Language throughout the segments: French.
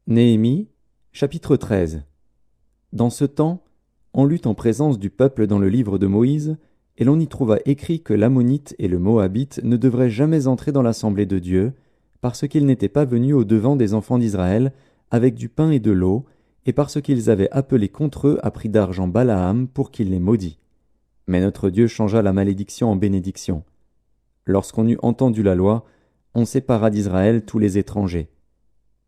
Néhémie, chapitre 13. Dans ce temps, on lut en présence du peuple dans le livre de Moïse, et l'on y trouva écrit que l'Ammonite et le Moabite ne devraient jamais entrer dans l'assemblée de Dieu, parce qu'ils n'étaient pas venus au-devant des enfants d'Israël avec du pain et de l'eau, et parce qu'ils avaient appelé contre eux à prix d'argent Balaam pour qu'il les maudît. Mais notre Dieu changea la malédiction en bénédiction. Lorsqu'on eut entendu la loi, on sépara d'Israël tous les étrangers.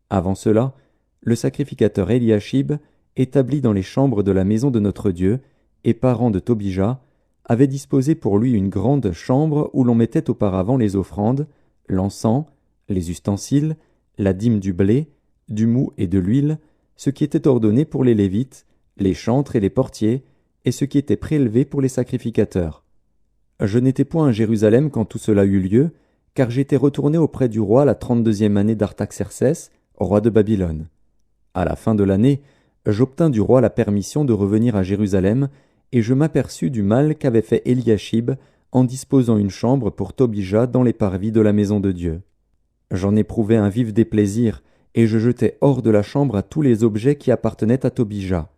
Avant cela, le sacrificateur Eliashib, établi dans les chambres de la maison de notre Dieu, et parent de Tobija, avait disposé pour lui une grande chambre où l'on mettait auparavant les offrandes, l'encens, les ustensiles, la dîme du blé, du mou et de l'huile, ce qui était ordonné pour les Lévites, les chantres et les portiers, et ce qui était prélevé pour les sacrificateurs. Je n'étais point à Jérusalem quand tout cela eut lieu, car j'étais retourné auprès du roi la 32e année d'Artaxercès, roi de Babylone. À la fin de l'année, j'obtins du roi la permission de revenir à Jérusalem, et je m'aperçus du mal qu'avait fait Eliashib en disposant une chambre pour Tobija dans les parvis de la maison de Dieu. J'en éprouvai un vif déplaisir, et je jetai hors de la chambre à tous les objets qui appartenaient à Tobija.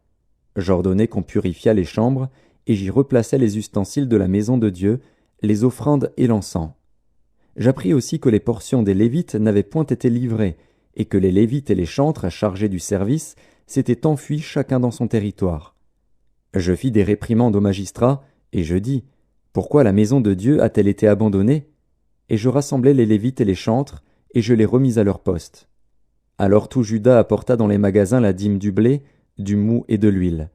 J'ordonnai qu'on purifiât les chambres, et j'y replaçai les ustensiles de la maison de Dieu, les offrandes et l'encens. J'appris aussi que les portions des Lévites n'avaient point été livrées, et que les Lévites et les chantres chargés du service s'étaient enfuis chacun dans son territoire. Je fis des réprimandes aux magistrats, et je dis, « Pourquoi la maison de Dieu a-t-elle été abandonnée ?» Et je rassemblai les Lévites et les chantres, et je les remis à leur poste. Alors tout Juda apporta dans les magasins la dîme du blé, du mou et de l'huile.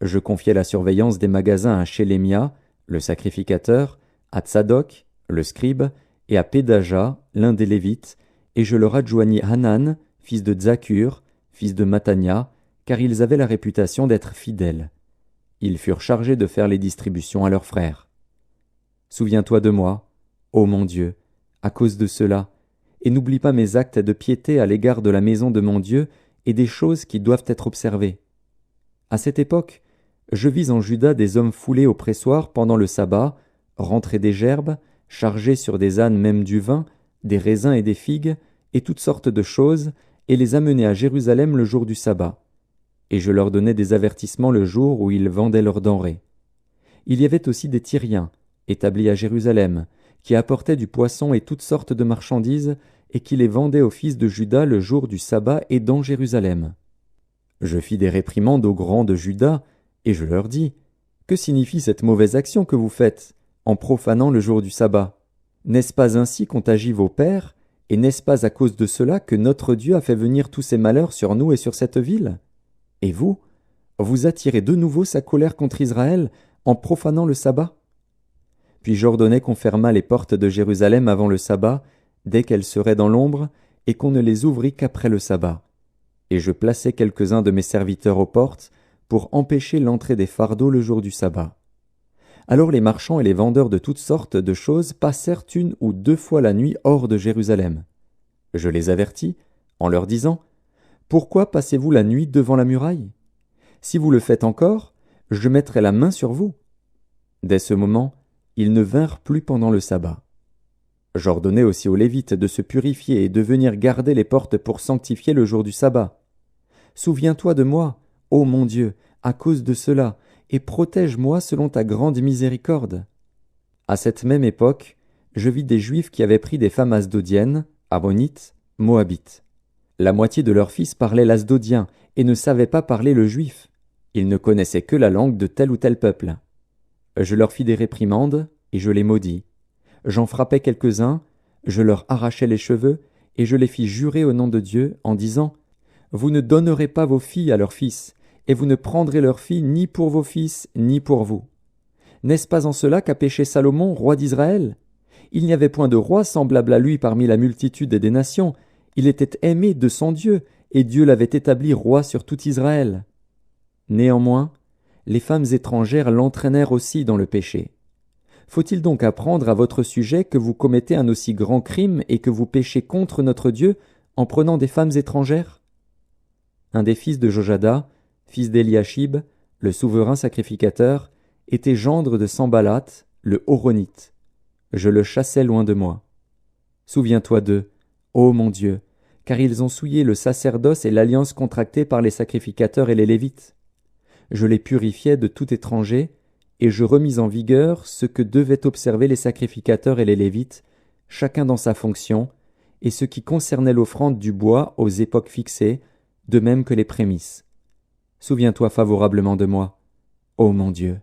Je confiai la surveillance des magasins à Shélémia, le sacrificateur, à Tsadok, le scribe, et à Pédaja, l'un des Lévites, et je leur adjoignis Hanan, fils de Tzakur, fils de Matania, car ils avaient la réputation d'être fidèles. Ils furent chargés de faire les distributions à leurs frères. Souviens-toi de moi, ô mon Dieu, à cause de cela, et n'oublie pas mes actes de piété à l'égard de la maison de mon Dieu et des choses qui doivent être observées. À cette époque, je vis en Juda des hommes foulés au pressoir pendant le sabbat, rentrer des gerbes, charger sur des ânes même du vin, des raisins et des figues, et toutes sortes de choses, et les amener à Jérusalem le jour du sabbat. Et je leur donnais des avertissements le jour où ils vendaient leurs denrées. Il y avait aussi des Tyriens, établis à Jérusalem, qui apportaient du poisson et toutes sortes de marchandises, et qui les vendaient aux fils de Juda le jour du sabbat et dans Jérusalem. Je fis des réprimandes aux grands de Juda, et je leur dis, « Que signifie cette mauvaise action que vous faites, en profanant le jour du sabbat? N'est-ce pas ainsi qu'ont agi vos pères, et n'est-ce pas à cause de cela que notre Dieu a fait venir tous ces malheurs sur nous et sur cette ville? Et vous, vous attirez de nouveau sa colère contre Israël en profanant le sabbat? » Puis j'ordonnai qu'on fermât les portes de Jérusalem avant le sabbat, dès qu'elles seraient dans l'ombre, et qu'on ne les ouvrît qu'après le sabbat. Et je plaçai quelques-uns de mes serviteurs aux portes, pour empêcher l'entrée des fardeaux le jour du sabbat. Alors les marchands et les vendeurs de toutes sortes de choses passèrent une ou deux fois la nuit hors de Jérusalem. Je les avertis, en leur disant, « Pourquoi passez-vous la nuit devant la muraille? Si vous le faites encore, je mettrai la main sur vous. » Dès ce moment, ils ne vinrent plus pendant le sabbat. J'ordonnai aussi aux Lévites de se purifier et de venir garder les portes pour sanctifier le jour du sabbat. Souviens-toi de moi, ô mon Dieu, à cause de cela, et protège-moi selon ta grande miséricorde. À cette même époque, je vis des Juifs qui avaient pris des femmes asdodiennes, ammonites, moabites. La moitié de leurs fils parlaient l'asdodien et ne savaient pas parler le juif. Ils ne connaissaient que la langue de tel ou tel peuple. Je leur fis des réprimandes, et je les maudis. J'en frappai quelques-uns, je leur arrachai les cheveux, et je les fis jurer au nom de Dieu, en disant, « Vous ne donnerez pas vos filles à leurs fils, et vous ne prendrez leurs filles ni pour vos fils, ni pour vous. N'est-ce pas en cela qu'a péché Salomon, roi d'Israël? Il n'y avait point de roi semblable à lui parmi la multitude des nations. Il était aimé de son Dieu, et Dieu l'avait établi roi sur tout Israël. Néanmoins, les femmes étrangères l'entraînèrent aussi dans le péché. Faut-il donc apprendre à votre sujet que vous commettez un aussi grand crime et que vous péchez contre notre Dieu en prenant des femmes étrangères? » Un des fils de Jojada, fils d'Eliashib, le souverain sacrificateur, était gendre de Sambalat, le Horonite. Je le chassai loin de moi. Souviens-toi d'eux, ô mon Dieu, car ils ont souillé le sacerdoce et l'alliance contractée par les sacrificateurs et les Lévites. Je les purifiai de tout étranger, et je remis en vigueur ce que devaient observer les sacrificateurs et les Lévites, chacun dans sa fonction, et ce qui concernait l'offrande du bois aux époques fixées, de même que les prémices. Souviens-toi favorablement de moi, ô mon Dieu.